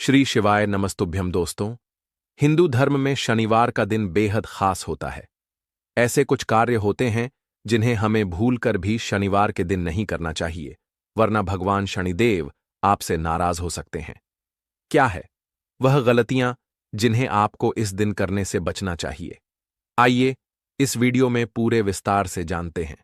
श्री शिवाय नमस्तुभ्यम दोस्तों। हिंदू धर्म में शनिवार का दिन बेहद खास होता है। ऐसे कुछ कार्य होते हैं जिन्हें हमें भूलकर भी शनिवार के दिन नहीं करना चाहिए, वरना भगवान शनिदेव आपसे नाराज हो सकते हैं। क्या है वह गलतियां जिन्हें आपको इस दिन करने से बचना चाहिए? आइए इस वीडियो में पूरे विस्तार से जानते हैं।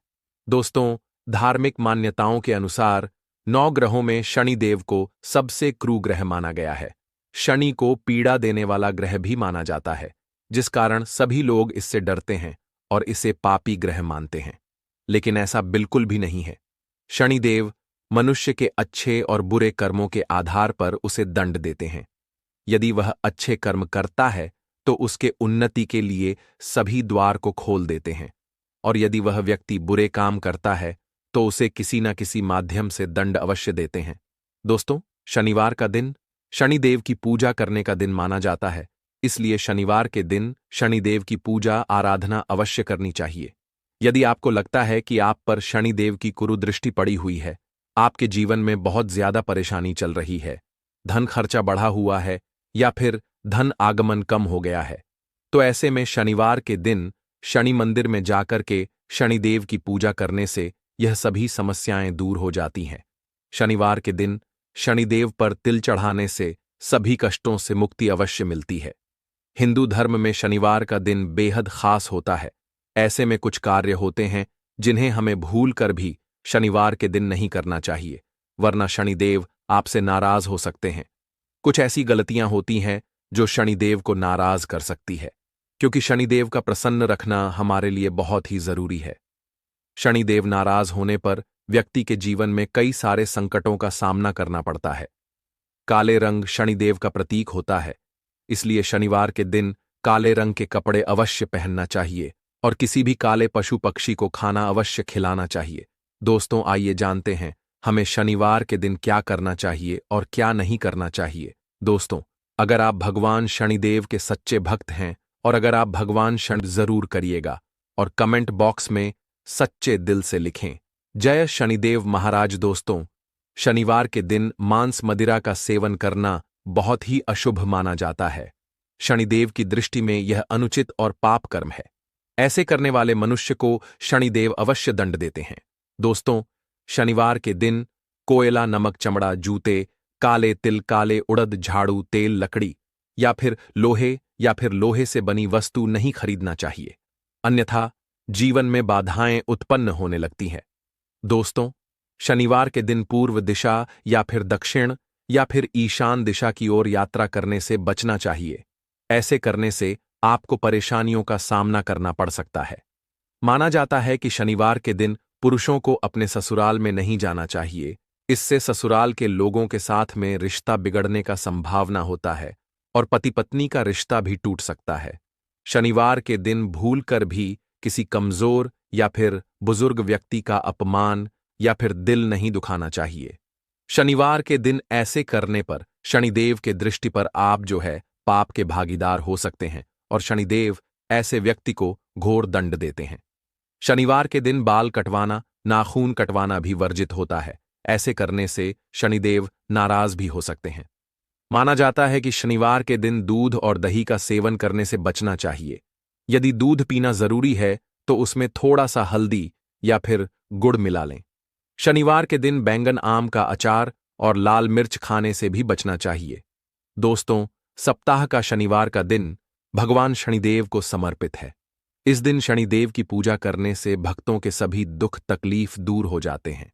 दोस्तों, धार्मिक मान्यताओं के अनुसार 9 ग्रहों में शनिदेव को सबसे क्रूर ग्रह माना गया है। शनि को पीड़ा देने वाला ग्रह भी माना जाता है, जिस कारण सभी लोग इससे डरते हैं और इसे पापी ग्रह मानते हैं। लेकिन ऐसा बिल्कुल भी नहीं है। शनिदेव मनुष्य के अच्छे और बुरे कर्मों के आधार पर उसे दंड देते हैं। यदि वह अच्छे कर्म करता है तो उसके उन्नति के लिए सभी द्वार को खोल देते हैं, और यदि वह व्यक्ति बुरे काम करता है तो उसे किसी न किसी माध्यम से दंड अवश्य देते हैं। दोस्तों, शनिवार का दिन शनिदेव की पूजा करने का दिन माना जाता है, इसलिए शनिवार के दिन शनिदेव की पूजा आराधना अवश्य करनी चाहिए। यदि आपको लगता है कि आप पर शनिदेव की कुरुदृष्टि पड़ी हुई है, आपके जीवन में बहुत ज्यादा परेशानी चल रही है, धन खर्चा बढ़ा हुआ है या फिर धन आगमन कम हो गया है, तो ऐसे में शनिवार के दिन शनि मंदिर में जाकर के शनिदेव की पूजा करने से यह सभी समस्याएं दूर हो जाती हैं। शनिवार के दिन शनिदेव पर तिल चढ़ाने से सभी कष्टों से मुक्ति अवश्य मिलती है। हिंदू धर्म में शनिवार का दिन बेहद खास होता है। ऐसे में कुछ कार्य होते हैं जिन्हें हमें भूल कर भी शनिवार के दिन नहीं करना चाहिए, वरना शनिदेव आपसे नाराज हो सकते हैं। कुछ ऐसी गलतियां होती हैं जो शनिदेव को नाराज कर सकती है, क्योंकि शनिदेव का प्रसन्न रखना हमारे लिए बहुत ही जरूरी है। शनिदेव नाराज होने पर व्यक्ति के जीवन में कई सारे संकटों का सामना करना पड़ता है। काले रंग शनिदेव का प्रतीक होता है, इसलिए शनिवार के दिन काले रंग के कपड़े अवश्य पहनना चाहिए और किसी भी काले पशु पक्षी को खाना अवश्य खिलाना चाहिए। दोस्तों, आइए जानते हैं हमें शनिवार के दिन क्या करना चाहिए और क्या नहीं करना चाहिए। दोस्तों, अगर आप भगवान शनिदेव के सच्चे भक्त हैं और अगर आप भगवान शनि जरूर करिएगा और कमेंट बॉक्स में सच्चे दिल से लिखें, जय शनिदेव महाराज। दोस्तों, शनिवार के दिन मांस मदिरा का सेवन करना बहुत ही अशुभ माना जाता है। शनिदेव की दृष्टि में यह अनुचित और पाप कर्म है। ऐसे करने वाले मनुष्य को शनिदेव अवश्य दंड देते हैं। दोस्तों, शनिवार के दिन कोयला, नमक, चमड़ा, जूते, काले तिल, काले उड़द, झाड़ू, तेल, लकड़ी या फिर लोहे से बनी वस्तु नहीं खरीदना चाहिए, अन्यथा जीवन में बाधाएं उत्पन्न होने लगती हैं। दोस्तों, शनिवार के दिन पूर्व दिशा या फिर दक्षिण या फिर ईशान दिशा की ओर यात्रा करने से बचना चाहिए। ऐसे करने से आपको परेशानियों का सामना करना पड़ सकता है। माना जाता है कि शनिवार के दिन पुरुषों को अपने ससुराल में नहीं जाना चाहिए। इससे ससुराल के लोगों के साथ में रिश्ता बिगड़ने का संभावना होता है और पति पत्नी का रिश्ता भी टूट सकता है। शनिवार के दिन भूलकर भी किसी कमजोर या फिर बुजुर्ग व्यक्ति का अपमान या फिर दिल नहीं दुखाना चाहिए। शनिवार के दिन ऐसे करने पर शनिदेव के दृष्टि पर आप पाप के भागीदार हो सकते हैं और शनिदेव ऐसे व्यक्ति को घोर दंड देते हैं। शनिवार के दिन बाल कटवाना, नाखून कटवाना भी वर्जित होता है। ऐसे करने से शनिदेव नाराज भी हो सकते हैं। माना जाता है कि शनिवार के दिन दूध और दही का सेवन करने से बचना चाहिए। यदि दूध पीना जरूरी है तो उसमें थोड़ा सा हल्दी या फिर गुड़ मिला लें। शनिवार के दिन बैंगन, आम का अचार और लाल मिर्च खाने से भी बचना चाहिए। दोस्तों, सप्ताह का शनिवार का दिन भगवान शनिदेव को समर्पित है। इस दिन शनिदेव की पूजा करने से भक्तों के सभी दुख तकलीफ दूर हो जाते हैं।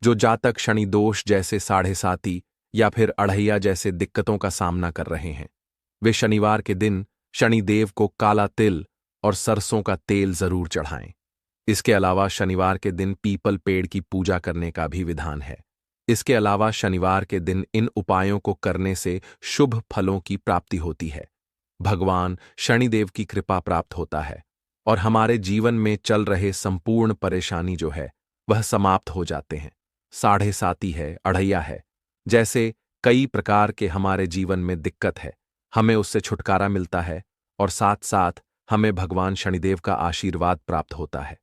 जो जातक शनि दोष जैसे साढ़े साती या फिर अढ़ैया जैसे दिक्कतों का सामना कर रहे हैं, वे शनिवार के दिन शनिदेव को काला तिल और सरसों का तेल जरूर चढ़ाएं। इसके अलावा शनिवार के दिन पीपल पेड़ की पूजा करने का भी विधान है। इसके अलावा शनिवार के दिन इन उपायों को करने से शुभ फलों की प्राप्ति होती है, भगवान शनिदेव की कृपा प्राप्त होता है और हमारे जीवन में चल रहे संपूर्ण परेशानी वह समाप्त हो जाते हैं। साढ़े साती है, अढ़ैया है, जैसे कई प्रकार के हमारे जीवन में दिक्कत है, हमें उससे छुटकारा मिलता है और साथ साथ हमें भगवान शनिदेव का आशीर्वाद प्राप्त होता है।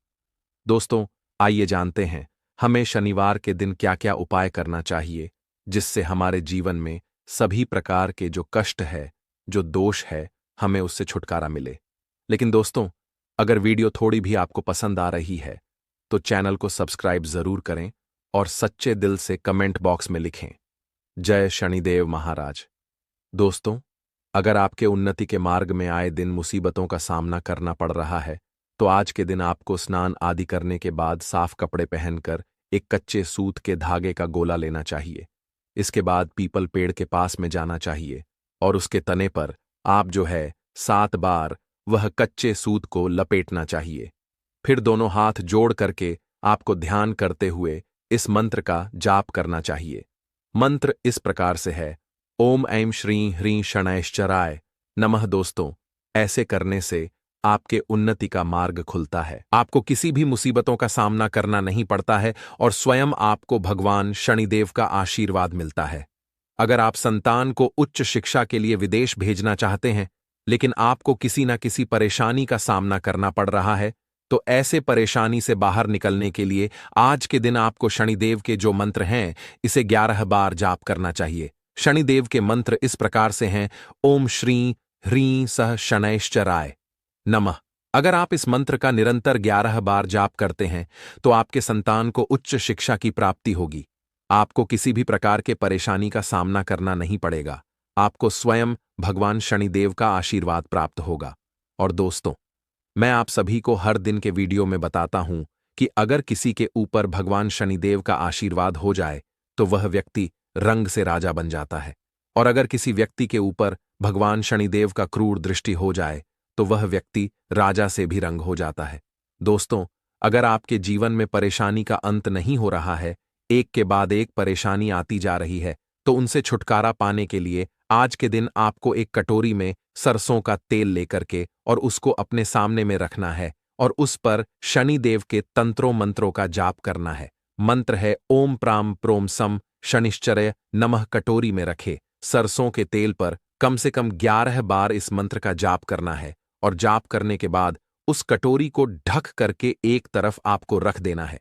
दोस्तों, आइए जानते हैं हमें शनिवार के दिन क्या क्या उपाय करना चाहिए जिससे हमारे जीवन में सभी प्रकार के जो कष्ट है, जो दोष है, हमें उससे छुटकारा मिले। लेकिन दोस्तों, अगर वीडियो थोड़ी भी आपको पसंद आ रही है तो चैनल को सब्सक्राइब जरूर करें और सच्चे दिल से कमेंट बॉक्स में लिखें, जय शनिदेव महाराज। दोस्तों, अगर आपके उन्नति के मार्ग में आए दिन मुसीबतों का सामना करना पड़ रहा है तो आज के दिन आपको स्नान आदि करने के बाद साफ कपड़े पहनकर एक कच्चे सूत के धागे का गोला लेना चाहिए। इसके बाद पीपल पेड़ के पास में जाना चाहिए और उसके तने पर आप जो है 7 बार वह कच्चे सूत को लपेटना चाहिए। फिर दोनों हाथ जोड़ करके आपको ध्यान करते हुए इस मंत्र का जाप करना चाहिए। मंत्र इस प्रकार से है, ओम ऐं श्रीं ह्रीं शनैश्चराय नमः। दोस्तों, ऐसे करने से आपके उन्नति का मार्ग खुलता है, आपको किसी भी मुसीबतों का सामना करना नहीं पड़ता है और स्वयं आपको भगवान शनिदेव का आशीर्वाद मिलता है। अगर आप संतान को उच्च शिक्षा के लिए विदेश भेजना चाहते हैं लेकिन आपको किसी न किसी परेशानी का सामना करना पड़ रहा है तो ऐसे परेशानी से बाहर निकलने के लिए आज के दिन आपको शनिदेव के जो मंत्र हैं इसे 11 बार जाप करना चाहिए। शनिदेव के मंत्र इस प्रकार से हैं, ओम श्रीं ह्रीं सह शनैश्चराय नमः। अगर आप इस मंत्र का निरंतर 11 बार जाप करते हैं तो आपके संतान को उच्च शिक्षा की प्राप्ति होगी। आपको किसी भी प्रकार के परेशानी का सामना करना नहीं पड़ेगा, आपको स्वयं भगवान शनिदेव का आशीर्वाद प्राप्त होगा। और दोस्तों, मैं आप सभी को हर दिन के वीडियो में बताता हूं कि अगर किसी के ऊपर भगवान शनिदेव का आशीर्वाद हो जाए तो वह व्यक्ति रंग से राजा बन जाता है, और अगर किसी व्यक्ति के ऊपर भगवान शनिदेव का क्रूर दृष्टि हो जाए तो वह व्यक्ति राजा से भी रंग हो जाता है। दोस्तों, अगर आपके जीवन में परेशानी का अंत नहीं हो रहा है, एक के बाद एक परेशानी आती जा रही है, तो उनसे छुटकारा पाने के लिए आज के दिन आपको एक कटोरी में सरसों का तेल लेकर के और उसको अपने सामने में रखना है और उस पर शनिदेव के तंत्रों मंत्रों का जाप करना है। मंत्र है, ओम प्राम प्रोम सम शनिश्चरय नमः। कटोरी में रखे सरसों के तेल पर कम से कम 11 बार इस मंत्र का जाप करना है और जाप करने के बाद उस कटोरी को ढक करके एक तरफ आपको रख देना है।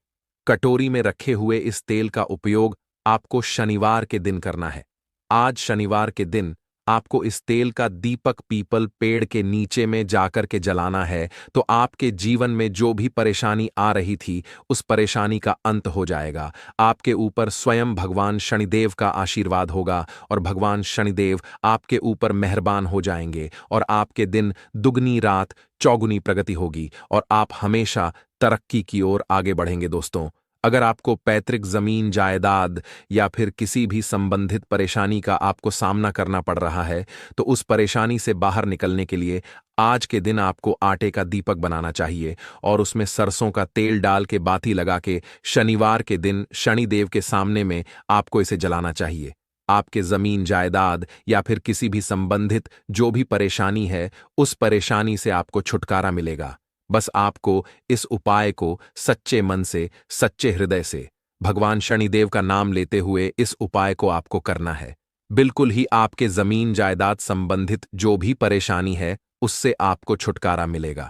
कटोरी में रखे हुए इस तेल का उपयोग आपको शनिवार के दिन करना है। आज शनिवार के दिन आपको इस तेल का दीपक पीपल पेड़ के नीचे में जाकर के जलाना है, तो आपके जीवन में जो भी परेशानी आ रही थी उस परेशानी का अंत हो जाएगा। आपके ऊपर स्वयं भगवान शनिदेव का आशीर्वाद होगा और भगवान शनिदेव आपके ऊपर मेहरबान हो जाएंगे और आपके दिन दुगनी रात चौगुनी प्रगति होगी और आप हमेशा तरक्की की ओर आगे बढ़ेंगे। दोस्तों, अगर आपको पैतृक जमीन जायदाद या फिर किसी भी संबंधित परेशानी का आपको सामना करना पड़ रहा है तो उस परेशानी से बाहर निकलने के लिए आज के दिन आपको आटे का दीपक बनाना चाहिए और उसमें सरसों का तेल डाल के बाती लगा के शनिवार के दिन शनिदेव के सामने में आपको इसे जलाना चाहिए। आपके जमीन जायदाद या फिर किसी भी संबंधित जो भी परेशानी है उस परेशानी से आपको छुटकारा मिलेगा। बस आपको इस उपाय को सच्चे मन से, सच्चे हृदय से भगवान शनिदेव का नाम लेते हुए इस उपाय को आपको करना है। बिल्कुल ही आपके जमीन जायदाद संबंधित जो भी परेशानी है उससे आपको छुटकारा मिलेगा।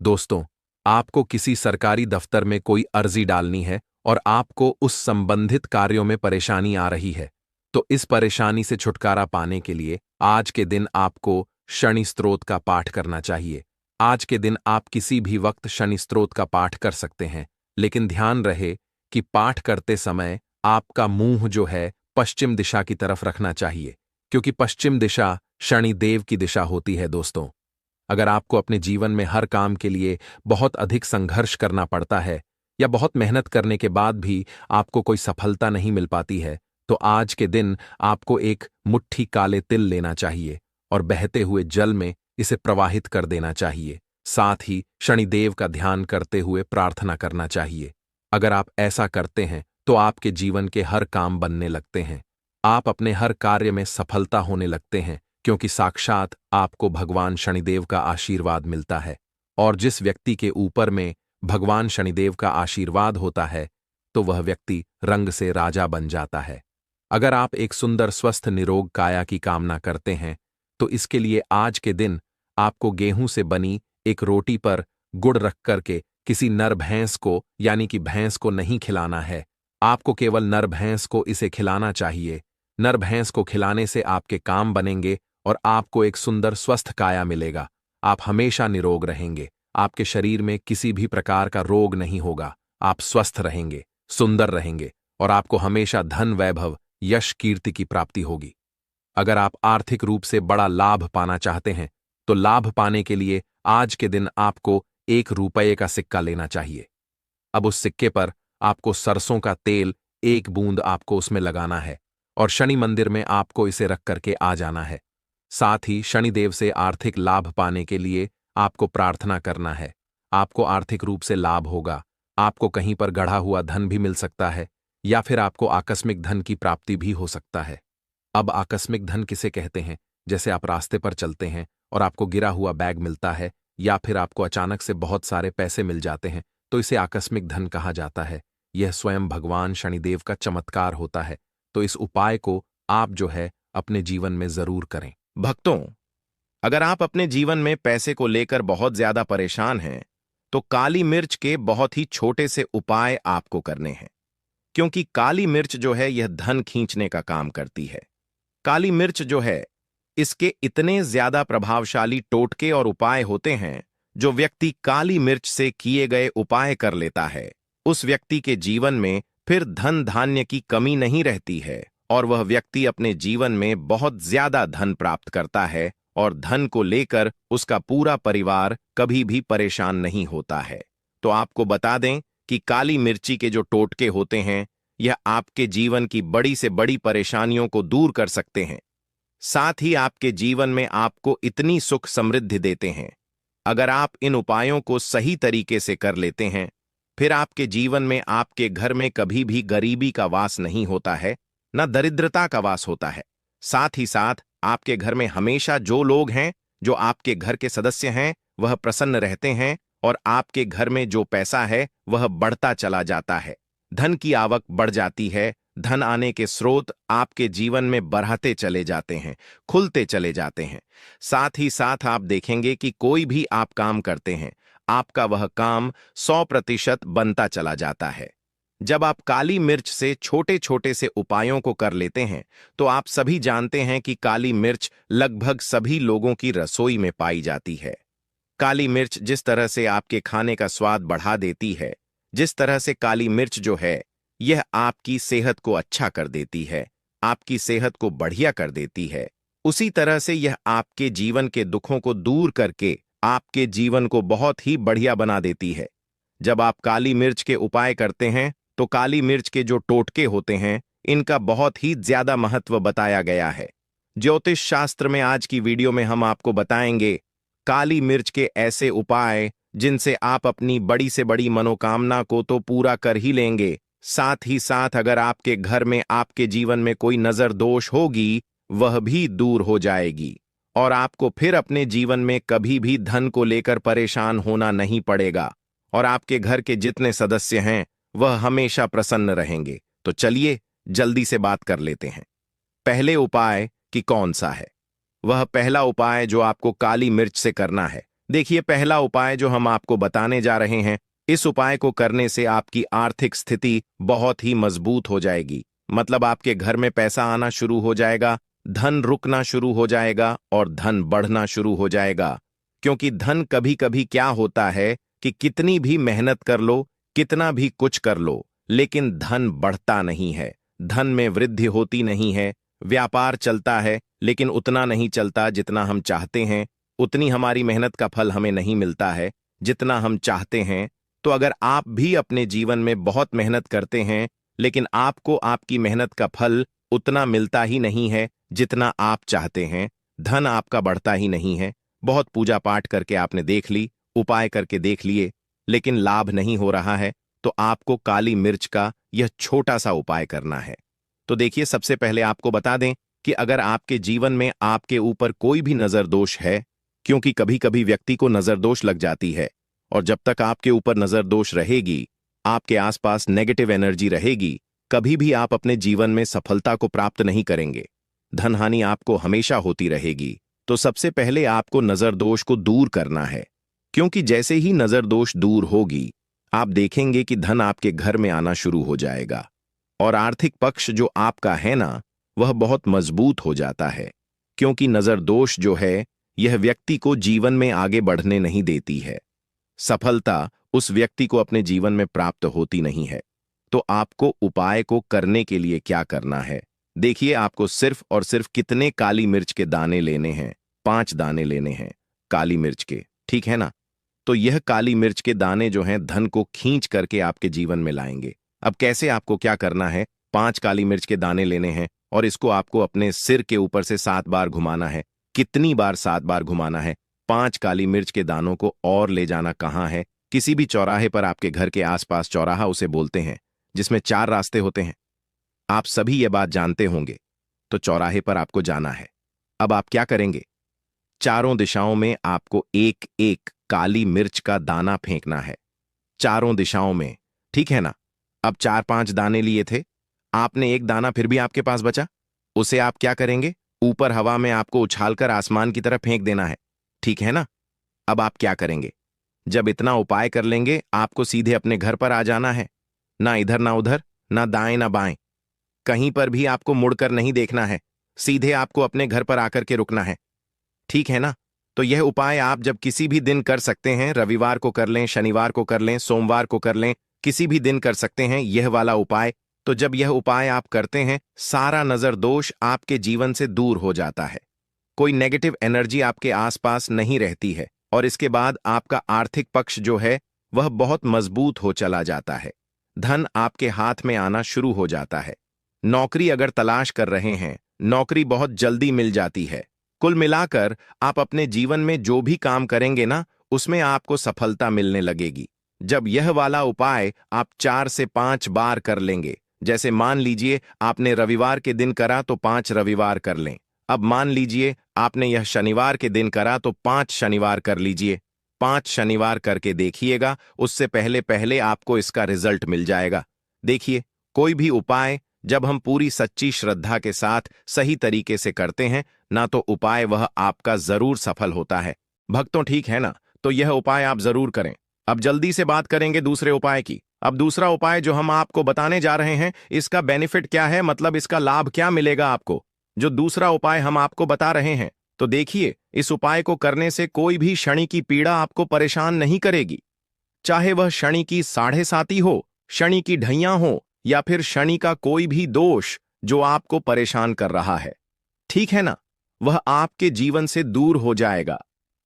दोस्तों, आपको किसी सरकारी दफ्तर में कोई अर्जी डालनी है और आपको उस संबंधित कार्यों में परेशानी आ रही है, तो इस परेशानी से छुटकारा पाने के लिए आज के दिन आपको शनि स्तोत्र का पाठ करना चाहिए। आज के दिन आप किसी भी वक्त शनि स्तोत्र का पाठ कर सकते हैं, लेकिन ध्यान रहे कि पाठ करते समय आपका मुंह जो है पश्चिम दिशा की तरफ रखना चाहिए, क्योंकि पश्चिम दिशा शनिदेव की दिशा होती है। दोस्तों, अगर आपको अपने जीवन में हर काम के लिए बहुत अधिक संघर्ष करना पड़ता है या बहुत मेहनत करने के बाद भी आपको कोई सफलता नहीं मिल पाती है, तो आज के दिन आपको एक मुट्ठी काले तिल लेना चाहिए और बहते हुए जल में इसे प्रवाहित कर देना चाहिए। साथ ही शनिदेव का ध्यान करते हुए प्रार्थना करना चाहिए। अगर आप ऐसा करते हैं तो आपके जीवन के हर काम बनने लगते हैं, आप अपने हर कार्य में सफलता होने लगते हैं, क्योंकि साक्षात आपको भगवान शनिदेव का आशीर्वाद मिलता है। और जिस व्यक्ति के ऊपर में भगवान शनिदेव का आशीर्वाद होता है तो वह व्यक्ति रंग से राजा बन जाता है। अगर आप एक सुंदर स्वस्थ निरोग काया की कामना करते हैं तो इसके लिए आज के दिन आपको गेहूं से बनी एक रोटी पर गुड़ रख करके किसी नर भैंस को, यानी कि भैंस को नहीं खिलाना है, आपको केवल नर भैंस को इसे खिलाना चाहिए। नर भैंस को खिलाने से आपके काम बनेंगे और आपको एक सुंदर स्वस्थ काया मिलेगा। आप हमेशा निरोग रहेंगे। आपके शरीर में किसी भी प्रकार का रोग नहीं होगा। आप स्वस्थ रहेंगे, सुंदर रहेंगे और आपको हमेशा धन, वैभव, यश, कीर्ति की प्राप्ति होगी। अगर आप आर्थिक रूप से बड़ा लाभ पाना चाहते हैं तो लाभ पाने के लिए आज के दिन आपको 1 रुपये का सिक्का लेना चाहिए। अब उस सिक्के पर आपको सरसों का तेल 1 बूंद आपको उसमें लगाना है और शनि मंदिर में आपको इसे रख करके आ जाना है। साथ ही शनिदेव से आर्थिक लाभ पाने के लिए आपको प्रार्थना करना है। आपको आर्थिक रूप से लाभ होगा। आपको कहीं पर गढ़ा हुआ धन भी मिल सकता है या फिर आपको आकस्मिक धन की प्राप्ति भी हो सकता है। अब आकस्मिक धन किसे कहते हैं? जैसे आप रास्ते पर चलते हैं और आपको गिरा हुआ बैग मिलता है या फिर आपको अचानक से बहुत सारे पैसे मिल जाते हैं, तो इसे आकस्मिक धन कहा जाता है। यह स्वयं भगवान शनिदेव का चमत्कार होता है। तो इस उपाय को आप जो है अपने जीवन में जरूर करें। भक्तों, अगर आप अपने जीवन में पैसे को लेकर बहुत ज्यादा परेशान हैं, तो काली मिर्च के बहुत ही छोटे से उपाय आपको करने हैं, क्योंकि काली मिर्च जो है यह धन खींचने का काम करती है। काली मिर्च जो है, इसके इतने ज्यादा प्रभावशाली टोटके और उपाय होते हैं, जो व्यक्ति काली मिर्च से किए गए उपाय कर लेता है, उस व्यक्ति के जीवन में फिर धन धान्य की कमी नहीं रहती है और वह व्यक्ति अपने जीवन में बहुत ज्यादा धन प्राप्त करता है और धन को लेकर उसका पूरा परिवार कभी भी परेशान नहीं होता है। तो आपको बता दें कि काली मिर्ची के जो टोटके होते हैं, यह आपके जीवन की बड़ी से बड़ी परेशानियों को दूर कर सकते हैं। साथ ही आपके जीवन में आपको इतनी सुख समृद्धि देते हैं। अगर आप इन उपायों को सही तरीके से कर लेते हैं, फिर आपके जीवन में आपके घर में कभी भी गरीबी का वास नहीं होता है, न दरिद्रता का वास होता है। साथ ही साथ आपके घर में हमेशा जो लोग हैं, जो आपके घर के सदस्य हैं, वह प्रसन्न रहते हैं और आपके घर में जो पैसा है वह बढ़ता चला जाता है। धन की आवक बढ़ जाती है। धन आने के स्रोत आपके जीवन में बढ़ते चले जाते हैं, खुलते चले जाते हैं। साथ ही साथ आप देखेंगे कि कोई भी आप काम करते हैं, आपका वह काम 100% बनता चला जाता है। जब आप काली मिर्च से छोटे छोटे से उपायों को कर लेते हैं, तो आप सभी जानते हैं कि काली मिर्च लगभग सभी लोगों की रसोई में पाई जाती है। काली मिर्च जिस तरह से आपके खाने का स्वाद बढ़ा देती है, जिस तरह से काली मिर्च जो है यह आपकी सेहत को अच्छा कर देती है, आपकी सेहत को बढ़िया कर देती है, उसी तरह से यह आपके जीवन के दुखों को दूर करके आपके जीवन को बहुत ही बढ़िया बना देती है। जब आप काली मिर्च के उपाय करते हैं, तो काली मिर्च के जो टोटके होते हैं, इनका बहुत ही ज्यादा महत्व बताया गया है। ज्योतिष शास्त्र में आज की वीडियो में हम आपको बताएंगे काली मिर्च के ऐसे उपाय जिनसे आप अपनी बड़ी से बड़ी मनोकामना को तो पूरा कर ही लेंगे, साथ ही साथ अगर आपके घर में आपके जीवन में कोई नजर दोष होगी, वह भी दूर हो जाएगी और आपको फिर अपने जीवन में कभी भी धन को लेकर परेशान होना नहीं पड़ेगा और आपके घर के जितने सदस्य हैं वह हमेशा प्रसन्न रहेंगे। तो चलिए जल्दी से बात कर लेते हैं। पहले उपाय कि कौन सा है? वह पहला उपाय जो आपको काली मिर्च से करना है। देखिए, पहला उपाय जो हम आपको बताने जा रहे हैं, इस उपाय को करने से आपकी आर्थिक स्थिति बहुत ही मजबूत हो जाएगी। मतलब आपके घर में पैसा आना शुरू हो जाएगा, धन रुकना शुरू हो जाएगा और धन बढ़ना शुरू हो जाएगा। क्योंकि धन कभी कभी क्या होता है कि कितनी भी मेहनत कर लो, कितना भी कुछ कर लो, लेकिन धन बढ़ता नहीं है, धन में वृद्धि होती नहीं है। व्यापार चलता है लेकिन उतना नहीं चलता जितना हम चाहते हैं, उतनी हमारी मेहनत का फल हमें नहीं मिलता है जितना हम चाहते हैं। तो अगर आप भी अपने जीवन में बहुत मेहनत करते हैं, लेकिन आपको आपकी मेहनत का फल उतना मिलता ही नहीं है जितना आप चाहते हैं, धन आपका बढ़ता ही नहीं है, बहुत पूजा पाठ करके आपने देख ली, उपाय करके देख लिए, लेकिन लाभ नहीं हो रहा है, तो आपको काली मिर्च का यह छोटा सा उपाय करना है। तो देखिए, सबसे पहले आपको बता दें कि अगर आपके जीवन में आपके ऊपर कोई भी नजर दोष है, क्योंकि कभी कभी व्यक्ति को नजर दोष लग जाती है और जब तक आपके ऊपर नजर दोष रहेगी, आपके आसपास नेगेटिव एनर्जी रहेगी, कभी भी आप अपने जीवन में सफलता को प्राप्त नहीं करेंगे। धन हानि आपको हमेशा होती रहेगी। तो सबसे पहले आपको नजर दोष को दूर करना है, क्योंकि जैसे ही नजर दोष दूर होगी, आप देखेंगे कि धन आपके घर में आना शुरू हो जाएगा और आर्थिक पक्ष जो आपका है ना, वह बहुत मजबूत हो जाता है, क्योंकि नजर दोष जो है यह व्यक्ति को जीवन में आगे बढ़ने नहीं देती है। सफलता उस व्यक्ति को अपने जीवन में प्राप्त होती नहीं है। तो आपको उपाय को करने के लिए क्या करना है? देखिए, आपको सिर्फ और सिर्फ कितने काली मिर्च के दाने लेने हैं? 5 दाने लेने हैं काली मिर्च के, ठीक है ना? तो यह काली मिर्च के दाने जो हैं धन को खींच करके आपके जीवन में लाएंगे। अब कैसे? आपको क्या करना है? 5 काली मिर्च के दाने लेने हैं और इसको आपको अपने सिर के ऊपर से 7 बार घुमाना है। कितनी बार? 7 बार घुमाना है। 5 काली मिर्च के दानों को और ले जाना कहाँ है? किसी भी चौराहे पर, आपके घर के आसपास चौराहा उसे बोलते हैं, जिसमें 4 रास्ते होते हैं। आप सभी ये बात जानते होंगे। तो चौराहे पर आपको जाना है। अब आप क्या करेंगे? चारों दिशाओं में आपको एक एक काली मिर्च का दाना फेंकना है, चारों दिशाओं में, ठीक है ना? अब 4-5 दाने लिए थे, आपने एक दाना फिर भी आपके पास बचा, उसे आप क्या करेंगे? ऊपर हवा में आपको उछालकर आसमान की तरफ फेंक देना है, ठीक है ना? अब आप क्या करेंगे? जब इतना उपाय कर लेंगे, आपको सीधे अपने घर पर आ जाना है। ना इधर ना उधर, ना दाएं ना बाएं, कहीं पर भी आपको मुड़कर नहीं देखना है। सीधे आपको अपने घर पर आकर के रुकना है, ठीक है ना? तो यह उपाय आप जब किसी भी दिन कर सकते हैं। रविवार को कर लें, शनिवार को कर लें, सोमवार को कर लें, किसी भी दिन कर सकते हैं यह वाला उपाय। तो जब यह उपाय आप करते हैं, सारा नजर दोष आपके जीवन से दूर हो जाता है। कोई नेगेटिव एनर्जी आपके आसपास नहीं रहती है और इसके बाद आपका आर्थिक पक्ष जो है वह बहुत मजबूत हो चला जाता है। धन आपके हाथ में आना शुरू हो जाता है। नौकरी अगर तलाश कर रहे हैं, नौकरी बहुत जल्दी मिल जाती है। कुल मिलाकर आप अपने जीवन में जो भी काम करेंगे ना, उसमें आपको सफलता मिलने लगेगी। जब यह वाला उपाय आप 4 से 5 बार कर लेंगे, जैसे मान लीजिए आपने रविवार के दिन करा तो 5 रविवार कर लें। अब मान लीजिए आपने यह शनिवार के दिन करा तो 5 शनिवार कर लीजिए। 5 शनिवार करके देखिएगा, उससे पहले पहले आपको इसका रिजल्ट मिल जाएगा। देखिए, कोई भी उपाय जब हम पूरी सच्ची श्रद्धा के साथ सही तरीके से करते हैं ना, तो उपाय वह आपका जरूर सफल होता है। भक्तों, ठीक है ना? तो यह उपाय आप जरूर करें। अब जल्दी से बात करेंगे दूसरे उपाय की। अब दूसरा उपाय जो हम आपको बताने जा रहे हैं, इसका बेनिफिट क्या है, मतलब इसका लाभ क्या मिलेगा आपको, जो दूसरा उपाय हम आपको बता रहे हैं। तो देखिए, इस उपाय को करने से कोई भी शनि की पीड़ा आपको परेशान नहीं करेगी। चाहे वह शनि की 7.5 हो, शनि की ढैया हो, या फिर शनि का कोई भी दोष जो आपको परेशान कर रहा है, ठीक है ना, वह आपके जीवन से दूर हो जाएगा।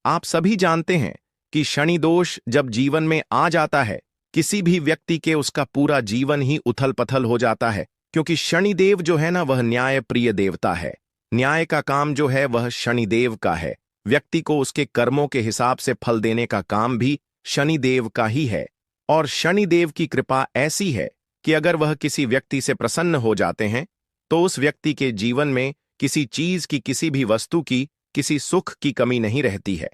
आप सभी जानते हैं कि शनि दोष जब जीवन में आ जाता है, किसी भी व्यक्ति के उसका पूरा जीवन ही उथल पथल हो जाता है, क्योंकि शनिदेव जो है ना, वह न्याय प्रिय देवता है। न्याय का काम जो है वह शनिदेव का है। व्यक्ति को उसके कर्मों के हिसाब से फल देने का काम भी शनिदेव का ही है। और शनिदेव की कृपा ऐसी है कि अगर वह किसी व्यक्ति से प्रसन्न हो जाते हैं, तो उस व्यक्ति के जीवन में किसी चीज की, किसी भी वस्तु की, किसी सुख की कमी नहीं रहती है।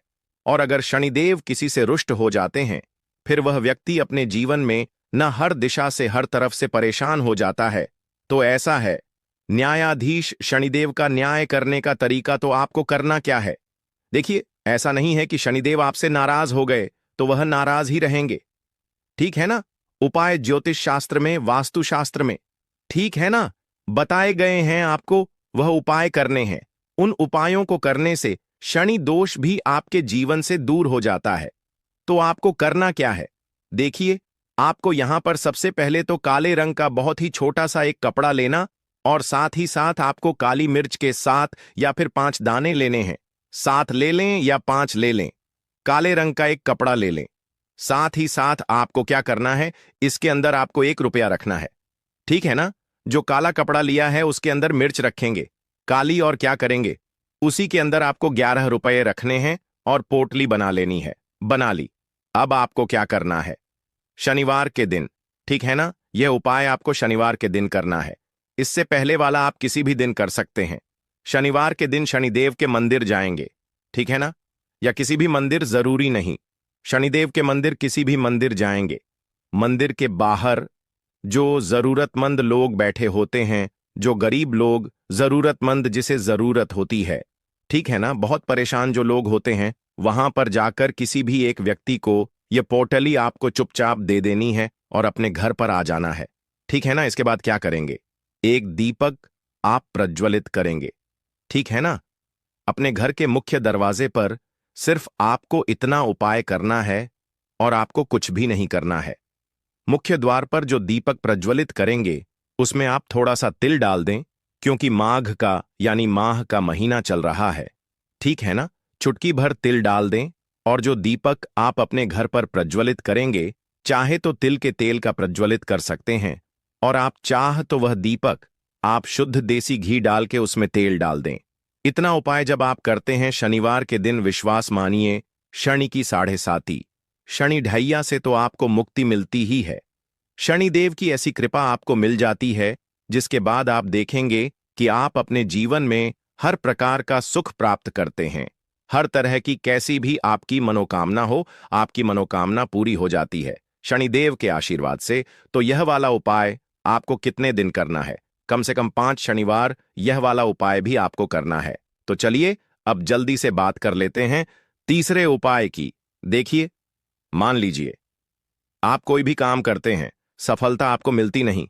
और अगर शनिदेव किसी से रुष्ट हो जाते हैं, फिर वह व्यक्ति अपने जीवन में न हर दिशा से, हर तरफ से परेशान हो जाता है। तो ऐसा है, न्यायाधीश शनिदेव का न्याय करने का तरीका तो आपको करना क्या है? देखिए, ऐसा नहीं है कि शनिदेव आपसे नाराज हो गए तो वह नाराज ही रहेंगे, ठीक है ना? उपाय ज्योतिष शास्त्र में, वास्तु शास्त्र में, ठीक है ना, बताए गए हैं आपको, वह उपाय करने हैं। उन उपायों को करने से शनि दोष भी आपके जीवन से दूर हो जाता है। तो आपको करना क्या है? देखिए, आपको यहां पर सबसे पहले तो काले रंग का बहुत ही छोटा सा एक कपड़ा लेना और साथ ही साथ आपको काली मिर्च के 7 या फिर 5 दाने लेने हैं। 7 ले लें या 5 ले लें, काले रंग का एक कपड़ा ले लें। साथ ही साथ आपको क्या करना है, इसके अंदर आपको 1 रुपया रखना है, ठीक है ना? जो काला कपड़ा लिया है उसके अंदर मिर्च रखेंगे काली, और क्या करेंगे, उसी के अंदर आपको 11 रुपये रखने हैं और पोटली बना लेनी है। बना ली। अब आपको क्या करना है, शनिवार के दिन, ठीक है ना, यह उपाय आपको शनिवार के दिन करना है। इससे पहले वाला आप किसी भी दिन कर सकते हैं। शनिवार के दिन शनिदेव के मंदिर जाएंगे, ठीक है ना, या किसी भी मंदिर, जरूरी नहीं, शनिदेव के मंदिर, किसी भी मंदिर जाएंगे। मंदिर के बाहर जो जरूरतमंद लोग बैठे होते हैं, जो गरीब लोग, जरूरतमंद जिसे जरूरत होती है, ठीक है ना, बहुत परेशान जो लोग होते हैं, वहां पर जाकर किसी भी एक व्यक्ति को यह पोटली आपको चुपचाप दे देनी है और अपने घर पर आ जाना है, ठीक है ना? इसके बाद क्या करेंगे, एक दीपक आप प्रज्वलित करेंगे। ठीक है ना? अपने घर के मुख्य दरवाजे पर सिर्फ आपको इतना उपाय करना है और आपको कुछ भी नहीं करना है। मुख्य द्वार पर जो दीपक प्रज्वलित करेंगे उसमें आप थोड़ा सा तिल डाल दें, क्योंकि माघ का यानी माह का महीना चल रहा है। ठीक है ना? चुटकी भर तिल डाल दें और जो दीपक आप अपने घर पर प्रज्वलित करेंगे, चाहे तो तिल के तेल का प्रज्वलित कर सकते हैं, और आप चाह तो वह दीपक आप शुद्ध देसी घी डाल के उसमें तेल डाल दें। इतना उपाय जब आप करते हैं शनिवार के दिन, विश्वास मानिए, शनि की 7.5 शनि ढैया से तो आपको मुक्ति मिलती ही है। शनिदेव की ऐसी कृपा आपको मिल जाती है, जिसके बाद आप देखेंगे कि आप अपने जीवन में हर प्रकार का सुख प्राप्त करते हैं। हर तरह की कैसी भी आपकी मनोकामना हो, आपकी मनोकामना पूरी हो जाती है शनिदेव के आशीर्वाद से। तो यह वाला उपाय आपको कितने दिन करना है? कम से कम 5 शनिवार यह वाला उपाय भी आपको करना है। तो चलिए अब जल्दी से बात कर लेते हैं तीसरे उपाय की। देखिए, मान लीजिए आप कोई भी काम करते हैं, सफलता आपको मिलती नहीं,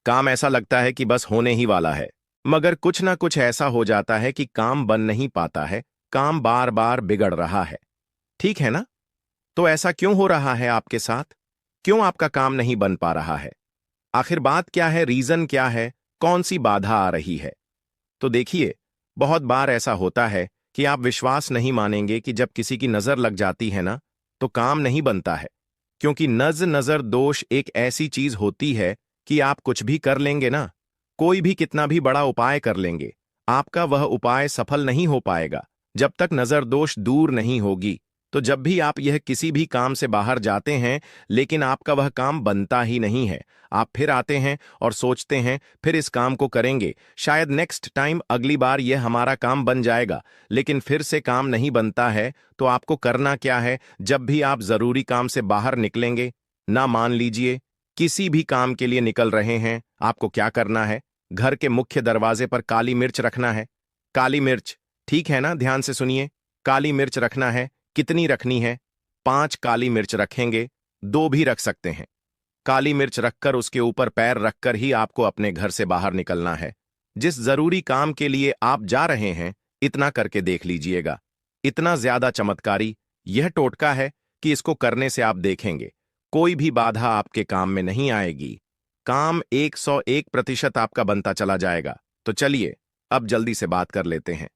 काम ऐसा लगता है कि बस होने ही वाला है, मगर कुछ ना कुछ ऐसा हो जाता है कि काम बन नहीं पाता है, काम बार बार बिगड़ रहा है। ठीक है ना? तो ऐसा क्यों हो रहा है आपके साथ? क्यों आपका काम नहीं बन पा रहा है? आखिर बात क्या है? रीजन क्या है? कौन सी बाधा आ रही है? तो देखिए, बहुत बार ऐसा होता है कि आप विश्वास नहीं मानेंगे कि जब किसी की नजर लग जाती है ना, तो काम नहीं बनता है। क्योंकि नजर दोष एक ऐसी चीज होती है कि आप कुछ भी कर लेंगे ना, कोई भी कितना भी बड़ा उपाय कर लेंगे, आपका वह उपाय सफल नहीं हो पाएगा जब तक नजर दोष दूर नहीं होगी। तो जब भी आप यह किसी भी काम से बाहर जाते हैं, लेकिन आपका वह काम बनता ही नहीं है, आप फिर आते हैं और सोचते हैं फिर इस काम को करेंगे, शायद नेक्स्ट टाइम अगली बार यह हमारा काम बन जाएगा, लेकिन फिर से काम नहीं बनता है। तो आपको करना क्या है? जब भी आप जरूरी काम से बाहर निकलेंगे ना, मान लीजिए किसी भी काम के लिए निकल रहे हैं, आपको क्या करना है? घर के मुख्य दरवाजे पर काली मिर्च रखना है। काली मिर्च, ठीक है ना? ध्यान से सुनिए, काली मिर्च रखना है। कितनी रखनी है? 5 काली मिर्च रखेंगे, 2 भी रख सकते हैं। काली मिर्च रखकर उसके ऊपर पैर रखकर ही आपको अपने घर से बाहर निकलना है। जिस जरूरी काम के लिए आप जा रहे हैं, इतना करके देख लीजिएगा। इतना ज्यादा चमत्कारी यह टोटका है कि इसको करने से आप देखेंगे कोई भी बाधा आपके काम में नहीं आएगी। काम 101% आपका बनता चला जाएगा। तो चलिए अब जल्दी से बात कर लेते हैं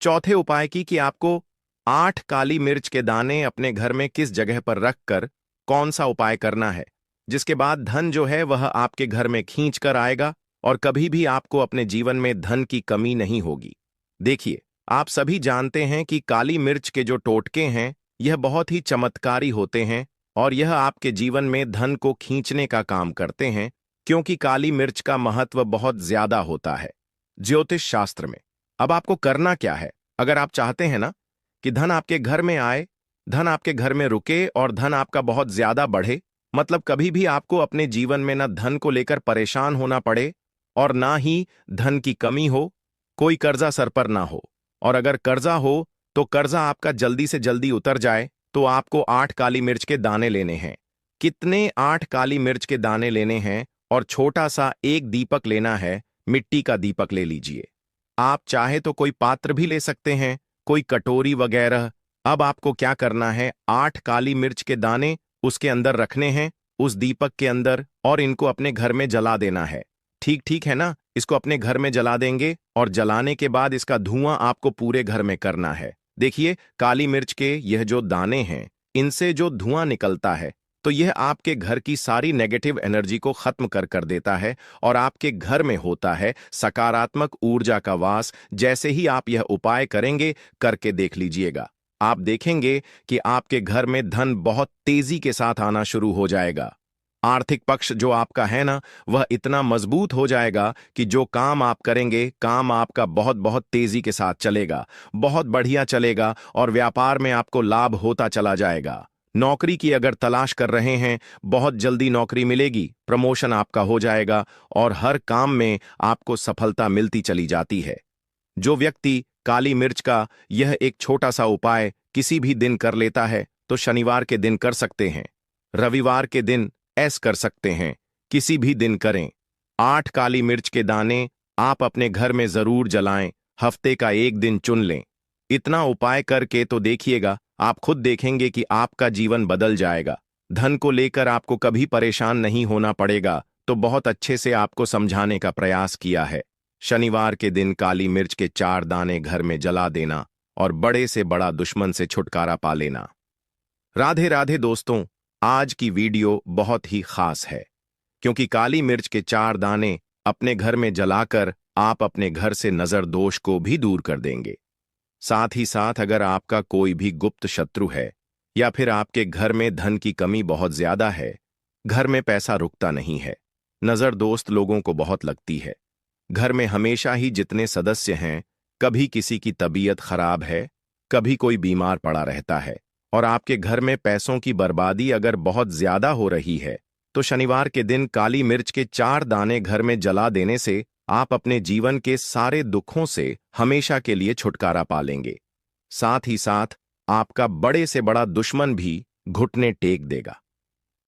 चौथे उपाय की, कि आपको 8 काली मिर्च के दाने अपने घर में किस जगह पर रखकर कौन सा उपाय करना है, जिसके बाद धन जो है वह आपके घर में खींच कर आएगा और कभी भी आपको अपने जीवन में धन की कमी नहीं होगी। देखिए, आप सभी जानते हैं कि काली मिर्च के जो टोटके हैं यह बहुत ही चमत्कारी होते हैं और यह आपके जीवन में धन को खींचने का काम करते हैं, क्योंकि काली मिर्च का महत्व बहुत ज्यादा होता है ज्योतिष शास्त्र में। अब आपको करना क्या है? अगर आप चाहते हैं ना कि धन आपके घर में आए, धन आपके घर में रुके और धन आपका बहुत ज्यादा बढ़े, मतलब कभी भी आपको अपने जीवन में ना धन को लेकर परेशान होना पड़े और ना ही धन की कमी हो, कोई कर्जा सर पर ना हो, और अगर कर्जा हो तो कर्जा आपका जल्दी से जल्दी उतर जाए, तो आपको 8 काली मिर्च के दाने लेने हैं। कितने? 8 काली मिर्च के दाने लेने हैं और छोटा सा एक दीपक लेना है, मिट्टी का दीपक ले लीजिए। आप चाहे तो कोई पात्र भी ले सकते हैं, कोई कटोरी वगैरह। अब आपको क्या करना है? 8 काली मिर्च के दाने उसके अंदर रखने हैं, उस दीपक के अंदर, और इनको अपने घर में जला देना है। ठीक ठीक है ना? इसको अपने घर में जला देंगे और जलाने के बाद इसका धुआं आपको पूरे घर में करना है। देखिए, काली मिर्च के यह जो दाने हैं, इनसे जो धुआं निकलता है, तो यह आपके घर की सारी नेगेटिव एनर्जी को खत्म कर देता है और आपके घर में होता है सकारात्मक ऊर्जा का वास। जैसे ही आप यह उपाय करेंगे, करके देख लीजिएगा, आप देखेंगे कि आपके घर में धन बहुत तेजी के साथ आना शुरू हो जाएगा। आर्थिक पक्ष जो आपका है ना, वह इतना मजबूत हो जाएगा कि जो काम आप करेंगे, काम आपका बहुत बहुत तेजी के साथ चलेगा, बहुत बढ़िया चलेगा और व्यापार में आपको लाभ होता चला जाएगा। नौकरी की अगर तलाश कर रहे हैं, बहुत जल्दी नौकरी मिलेगी, प्रमोशन आपका हो जाएगा और हर काम में आपको सफलता मिलती चली जाती है। जो व्यक्ति काली मिर्च का यह एक छोटा सा उपाय किसी भी दिन कर लेता है, तो शनिवार के दिन कर सकते हैं, रविवार के दिन ऐस कर सकते हैं, किसी भी दिन करें। 8 काली मिर्च के दाने आप अपने घर में जरूर जलाएं, हफ्ते का एक दिन चुन लें। इतना उपाय करके तो देखिएगा, आप खुद देखेंगे कि आपका जीवन बदल जाएगा। धन को लेकर आपको कभी परेशान नहीं होना पड़ेगा। तो बहुत अच्छे से आपको समझाने का प्रयास किया है। शनिवार के दिन काली मिर्च के 4 दाने घर में जला देना और बड़े से बड़ा दुश्मन से छुटकारा पा लेना। राधे राधे दोस्तों, आज की वीडियो बहुत ही खास है, क्योंकि काली मिर्च के 4 दाने अपने घर में जलाकर आप अपने घर से नजर दोष को भी दूर कर देंगे। साथ ही साथ अगर आपका कोई भी गुप्त शत्रु है या फिर आपके घर में धन की कमी बहुत ज्यादा है, घर में पैसा रुकता नहीं है, नजर दोस्त लोगों को बहुत लगती है, घर में हमेशा ही जितने सदस्य हैं, कभी किसी की तबीयत खराब है, कभी कोई बीमार पड़ा रहता है, और आपके घर में पैसों की बर्बादी अगर बहुत ज्यादा हो रही है, तो शनिवार के दिन काली मिर्च के 4 दाने घर में जला देने से आप अपने जीवन के सारे दुखों से हमेशा के लिए छुटकारा पा लेंगे। साथ ही साथ आपका बड़े से बड़ा दुश्मन भी घुटने टेक देगा,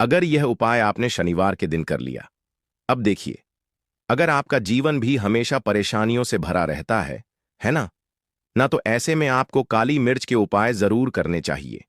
अगर यह उपाय आपने शनिवार के दिन कर लिया। अब देखिए, अगर आपका जीवन भी हमेशा परेशानियों से भरा रहता है ना, तो ऐसे में आपको काली मिर्च के उपाय जरूर करने चाहिए,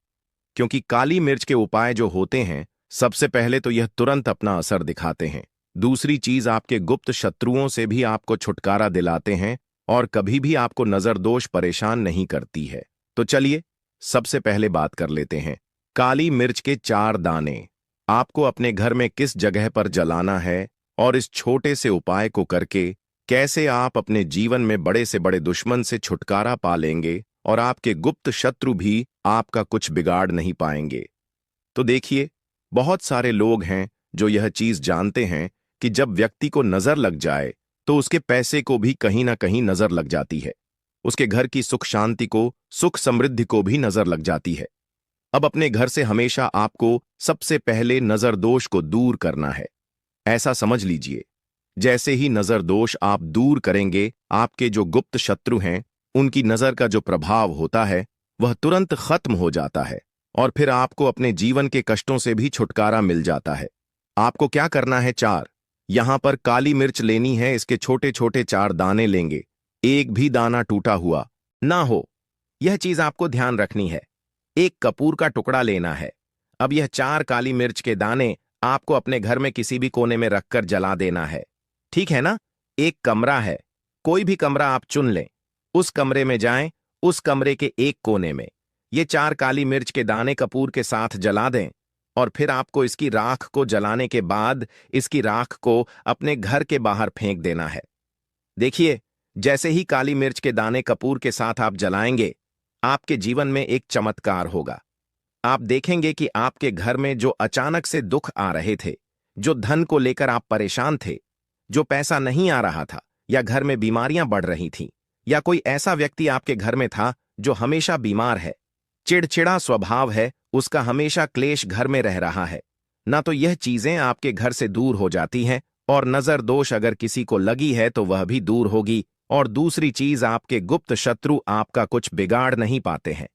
क्योंकि काली मिर्च के उपाय जो होते हैं, सबसे पहले तो यह तुरंत अपना असर दिखाते हैं। दूसरी चीज, आपके गुप्त शत्रुओं से भी आपको छुटकारा दिलाते हैं और कभी भी आपको नजरदोष परेशान नहीं करती है। तो चलिए सबसे पहले बात कर लेते हैं, काली मिर्च के 4 दाने आपको अपने घर में किस जगह पर जलाना है और इस छोटे से उपाय को करके कैसे आप अपने जीवन में बड़े से बड़े दुश्मन से छुटकारा पा लेंगे और आपके गुप्त शत्रु भी आपका कुछ बिगाड़ नहीं पाएंगे। तो देखिए, बहुत सारे लोग हैं जो यह चीज जानते हैं कि जब व्यक्ति को नजर लग जाए तो उसके पैसे को भी कहीं ना कहीं नजर लग जाती है, उसके घर की सुख शांति को, सुख समृद्धि को भी नजर लग जाती है। अब अपने घर से हमेशा आपको सबसे पहले नजर दोष को दूर करना है। ऐसा समझ लीजिए, जैसे ही नजर दोष आप दूर करेंगे, आपके जो गुप्त शत्रु हैं, उनकी नजर का जो प्रभाव होता है वह तुरंत खत्म हो जाता है और फिर आपको अपने जीवन के कष्टों से भी छुटकारा मिल जाता है। आपको क्या करना है, 4 यहां पर काली मिर्च लेनी है, इसके छोटे छोटे 4 दाने लेंगे, एक भी दाना टूटा हुआ ना हो, यह चीज आपको ध्यान रखनी है। एक कपूर का टुकड़ा लेना है। अब यह 4 काली मिर्च के दाने आपको अपने घर में किसी भी कोने में रखकर जला देना है, ठीक है ना। एक कमरा है, कोई भी कमरा आप चुन लें, उस कमरे में जाएं, उस कमरे के एक कोने में ये 4 काली मिर्च के दाने कपूर के साथ जला दें और फिर आपको इसकी राख को जलाने के बाद इसकी राख को अपने घर के बाहर फेंक देना है। देखिए, जैसे ही काली मिर्च के दाने कपूर के साथ आप जलाएंगे, आपके जीवन में एक चमत्कार होगा। आप देखेंगे कि आपके घर में जो अचानक से दुख आ रहे थे, जो धन को लेकर आप परेशान थे, जो पैसा नहीं आ रहा था, या घर में बीमारियां बढ़ रही थीं, या कोई ऐसा व्यक्ति आपके घर में था जो हमेशा बीमार है, चिड़चिड़ा स्वभाव है, उसका हमेशा क्लेश घर में रह रहा है ना, तो यह चीजें आपके घर से दूर हो जाती हैं और नजर दोष अगर किसी को लगी है तो वह भी दूर होगी। और दूसरी चीज, आपके गुप्त शत्रु आपका कुछ बिगाड़ नहीं पाते हैं।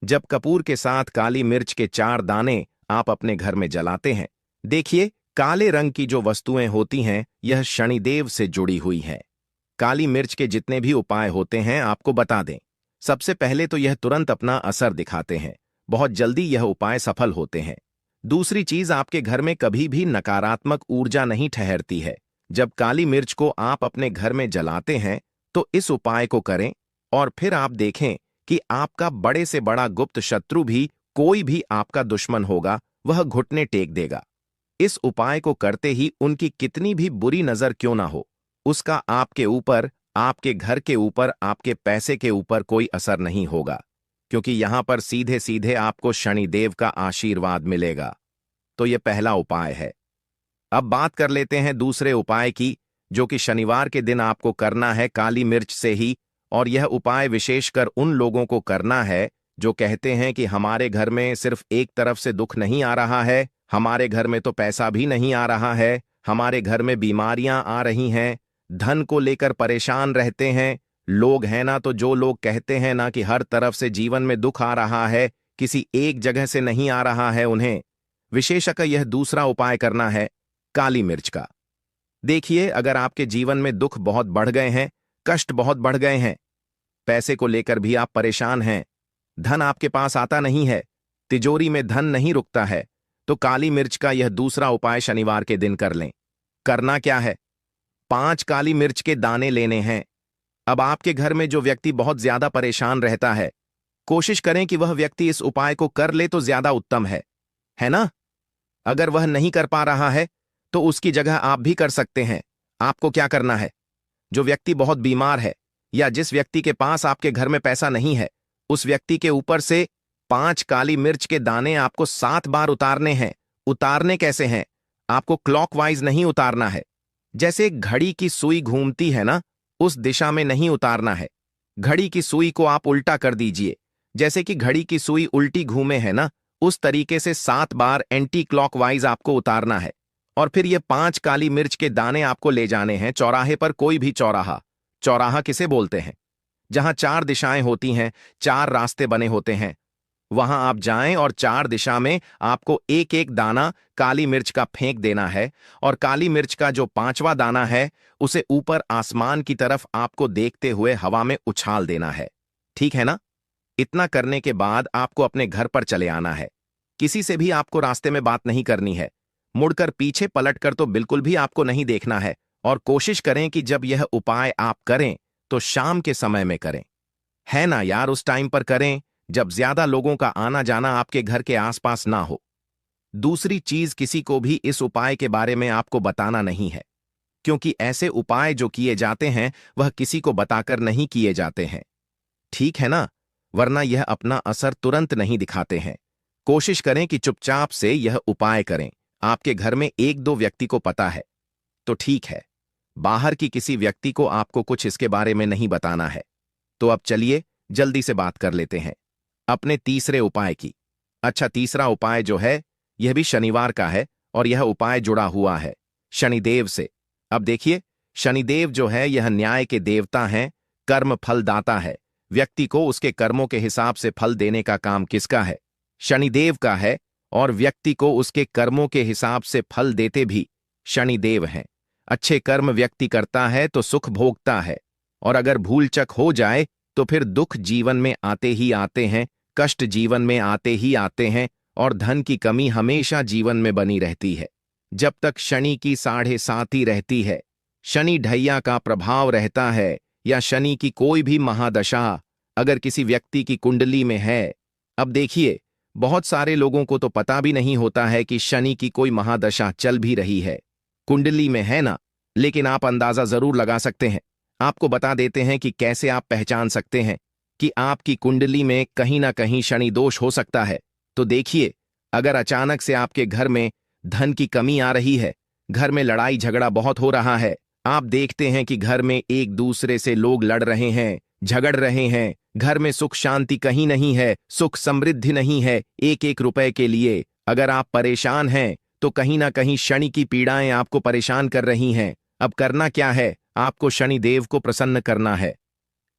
जब कपूर के साथ काली मिर्च के 4 दाने आप अपने घर में जलाते हैं, देखिए, काले रंग की जो वस्तुएं होती हैं, यह शनिदेव से जुड़ी हुई हैं। काली मिर्च के जितने भी उपाय होते हैं आपको बता दें, सबसे पहले तो यह तुरंत अपना असर दिखाते हैं, बहुत जल्दी यह उपाय सफल होते हैं। दूसरी चीज, आपके घर में कभी भी नकारात्मक ऊर्जा नहीं ठहरती है। जब काली मिर्च को आप अपने घर में जलाते हैं तो इस उपाय को करें और फिर आप देखें कि आपका बड़े से बड़ा गुप्त शत्रु भी, कोई भी आपका दुश्मन होगा, वह घुटने टेक देगा। इस उपाय को करते ही उनकी कितनी भी बुरी नजर क्यों ना हो, उसका आपके ऊपर, आपके घर के ऊपर, आपके पैसे के ऊपर कोई असर नहीं होगा, क्योंकि यहां पर सीधे सीधे आपको शनिदेव का आशीर्वाद मिलेगा। तो यह पहला उपाय है। अब बात कर लेते हैं दूसरे उपाय की, जो कि शनिवार के दिन आपको करना है काली मिर्च से ही। और यह उपाय विशेषकर उन लोगों को करना है जो कहते हैं कि हमारे घर में सिर्फ एक तरफ से दुख नहीं आ रहा है, हमारे घर में तो पैसा भी नहीं आ रहा है, हमारे घर में बीमारियां आ रही हैं, धन को लेकर परेशान रहते हैं लोग, हैं ना। तो जो लोग कहते हैं ना कि हर तरफ से जीवन में दुख आ रहा है, किसी एक जगह से नहीं आ रहा है, उन्हें विशेषकर यह दूसरा उपाय करना है काली मिर्च का। देखिए, अगर आपके जीवन में दुख बहुत बढ़ गए हैं, कष्ट बहुत बढ़ गए हैं, पैसे को लेकर भी आप परेशान हैं, धन आपके पास आता नहीं है, तिजोरी में धन नहीं रुकता है, तो काली मिर्च का यह दूसरा उपाय शनिवार के दिन कर लें। करना क्या है? 5 काली मिर्च के दाने लेने हैं। अब आपके घर में जो व्यक्ति बहुत ज्यादा परेशान रहता है, कोशिश करें कि वह व्यक्ति इस उपाय को कर ले तो ज्यादा उत्तम है ना? अगर वह नहीं कर पा रहा है तो उसकी जगह आप भी कर सकते हैं। आपको क्या करना है? जो व्यक्ति बहुत बीमार है या जिस व्यक्ति के पास आपके घर में पैसा नहीं है, उस व्यक्ति के ऊपर से 5 काली मिर्च के दाने आपको 7 बार उतारने हैं। उतारने कैसे हैं? आपको क्लॉकवाइज नहीं उतारना है। जैसे एक घड़ी की सुई घूमती है ना, उस दिशा में नहीं उतारना है। घड़ी की सुई को आप उल्टा कर दीजिए। जैसे कि घड़ी की सुई उल्टी घूमे है ना, उस तरीके से 7 बार एंटी क्लॉकवाइज आपको उतारना है। और फिर ये 5 काली मिर्च के दाने आपको ले जाने हैं चौराहे पर। कोई भी चौराहा, चौराहा किसे बोलते हैं? जहां 4 दिशाएं होती हैं, 4 रास्ते बने होते हैं, वहां आप जाएं और 4 दिशा में आपको एक एक दाना काली मिर्च का फेंक देना है। और काली मिर्च का जो 5वां दाना है, उसे ऊपर आसमान की तरफ आपको देखते हुए हवा में उछाल देना है। ठीक है ना? इतना करने के बाद आपको अपने घर पर चले आना है। किसी से भी आपको रास्ते में बात नहीं करनी है। मुड़कर पीछे पलटकर तो बिल्कुल भी आपको नहीं देखना है। और कोशिश करें कि जब यह उपाय आप करें तो शाम के समय में करें। है ना यार? उस टाइम पर करें जब ज्यादा लोगों का आना जाना आपके घर के आसपास ना हो। दूसरी चीज, किसी को भी इस उपाय के बारे में आपको बताना नहीं है, क्योंकि ऐसे उपाय जो किए जाते हैं वह किसी को बताकर नहीं किए जाते हैं। ठीक है ना? वरना यह अपना असर तुरंत नहीं दिखाते हैं। कोशिश करें कि चुपचाप से यह उपाय करें। आपके घर में 1-2 व्यक्ति को पता है तो ठीक है, बाहर की किसी व्यक्ति को आपको कुछ इसके बारे में नहीं बताना है। तो अब चलिए जल्दी से बात कर लेते हैं अपने तीसरे उपाय की। अच्छा, तीसरा उपाय जो है यह भी शनिवार का है और यह उपाय जुड़ा हुआ है शनिदेव से। अब देखिए, शनिदेव जो है यह न्याय के देवता हैं, कर्म फलदाता है। व्यक्ति को उसके कर्मों के हिसाब से फल देने का काम किसका है? शनिदेव का है। और व्यक्ति को उसके कर्मों के हिसाब से फल देते भी शनिदेव हैं। अच्छे कर्म व्यक्ति करता है तो सुख भोगता है, और अगर भूलचक हो जाए तो फिर दुख जीवन में आते ही आते हैं, कष्ट जीवन में आते ही आते हैं, और धन की कमी हमेशा जीवन में बनी रहती है। जब तक शनि की 7.5 रहती है, शनि ढैया का प्रभाव रहता है, या शनि की कोई भी महादशा अगर किसी व्यक्ति की कुंडली में है। अब देखिए, बहुत सारे लोगों को तो पता भी नहीं होता है कि शनि की कोई महादशा चल भी रही है, कुंडली में है ना, लेकिन आप अंदाजा जरूर लगा सकते हैं। आपको बता देते हैं कि कैसे आप पहचान सकते हैं कि आपकी कुंडली में कहीं ना कहीं शनि दोष हो सकता है। तो देखिए, अगर अचानक से आपके घर में धन की कमी आ रही है, घर में लड़ाई झगड़ा बहुत हो रहा है, आप देखते हैं कि घर में एक दूसरे से लोग लड़ रहे हैं, झगड़ रहे हैं, घर में सुख शांति कहीं नहीं है, सुख समृद्धि नहीं है, 1-1 रुपए के लिए अगर आप परेशान हैं तो कहीं ना कहीं शनि की पीड़ाएं आपको परेशान कर रही हैं। अब करना क्या है? आपको शनिदेव को प्रसन्न करना है।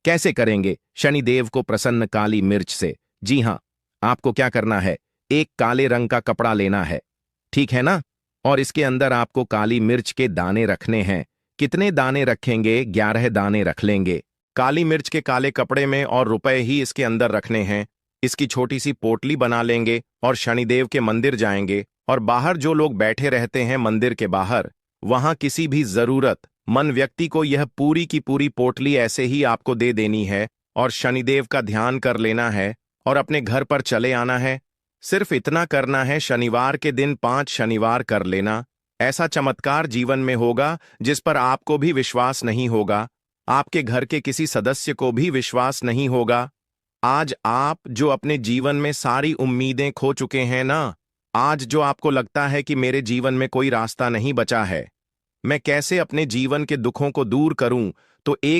कैसे करेंगे शनिदेव को प्रसन्न? काली मिर्च से। जी हां, आपको क्या करना है? एक काले रंग का कपड़ा लेना है, ठीक है ना? और इसके अंदर आपको काली मिर्च के दाने रखने हैं। कितने दाने रखेंगे? 11 दाने रख लेंगे काली मिर्च के काले कपड़े में, और रुपए ही इसके अंदर रखने हैं। इसकी छोटी सी पोटली बना लेंगे और शनिदेव के मंदिर जाएंगे, और बाहर जो लोग बैठे रहते हैं मंदिर के बाहर, वहां किसी भी जरूरतमंद व्यक्ति को यह पूरी की पूरी पोटली ऐसे ही आपको दे देनी है, और शनिदेव का ध्यान कर लेना है और अपने घर पर चले आना है। सिर्फ इतना करना है, शनिवार के दिन 5 शनिवार कर लेना। ऐसा चमत्कार जीवन में होगा जिस पर आपको भी विश्वास नहीं होगा, आपके घर के किसी सदस्य को भी विश्वास नहीं होगा। आज आप जो अपने जीवन में सारी उम्मीदें खो चुके हैं ना, आज जो आपको लगता है कि मेरे जीवन में कोई रास्ता नहीं बचा है, मैं कैसे अपने जीवन के दुखों को दूर करूं, तो एक